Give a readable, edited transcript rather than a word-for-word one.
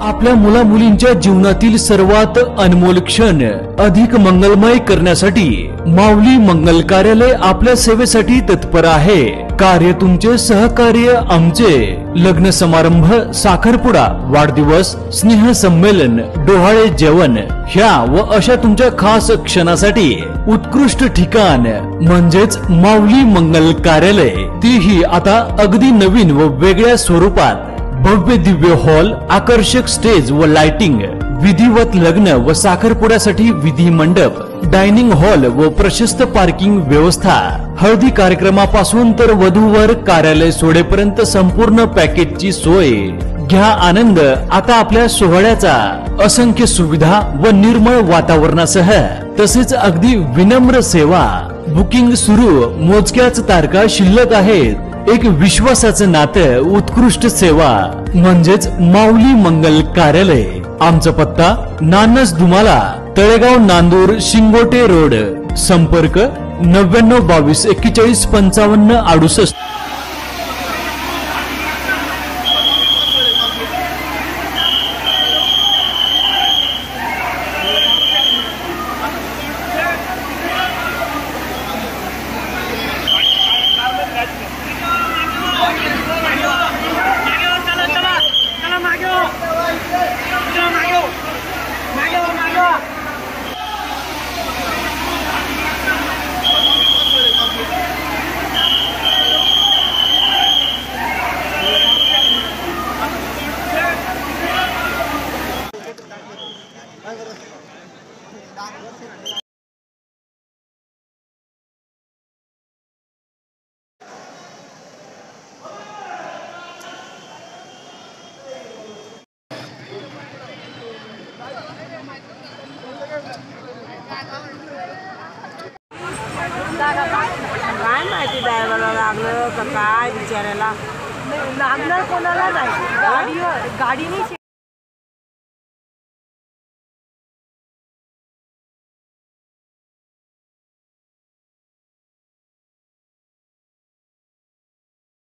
आपल्या मुला मुलींच्या जीवनातील सर्वात अनमोल क्षण अधिक मंगलमय करण्यासाठी माऊली मंगल कार्यालय आपल्या सेवेसाठी तत्पर आहे। कार्य तुमचे, सहकार्य आमचे। लग्न समारंभ, साखरपुडा, वाढदिवस, स्नेह संमेलन, डोहाळे जेवण ह्या व अशा तुमच्या खास क्षणासाठी उत्कृष्ट ठिकाण म्हणजेच माऊली मंगल कार्यालय, तीही आता अगदी नवीन व वेगळ्या स्वरूपात। भव्य दिव्य हॉल, आकर्षक स्टेज व लाइटिंग, विधिवत लग्न व साखरपुड्यासाठी विधी मंडप, डायनिंग हॉल व प्रशस्त पार्किंग व्यवस्था, हळदी कार्यक्रमापासून तर वधूवर कार्यालय सोडेपर्यंत संपूर्ण पॅकेजची सोय। घ्या आनंद आता आपल्या सोहळ्याचा। असंख्य सुविधा व निर्मळ वातावरणासह तसेच अगदी विनम्र सेवा। बुकिंग सुरू, मोजक्याच तारखा शिल्लक आहेत। एक विश्वासाचं नातं, उत्कृष्ट सेवा म्हणजेच माऊली मंगल कार्यालय। आमचा पत्ता नानस दुमाला, तळेगाव, नांदूर, शिंगोटे रोड। संपर्क 99 22 41 55 68। काय माहिती ड्रायव्हरला लागलं का काय, बिचाऱ्याला लागलं कोणाला नाही, गाडीने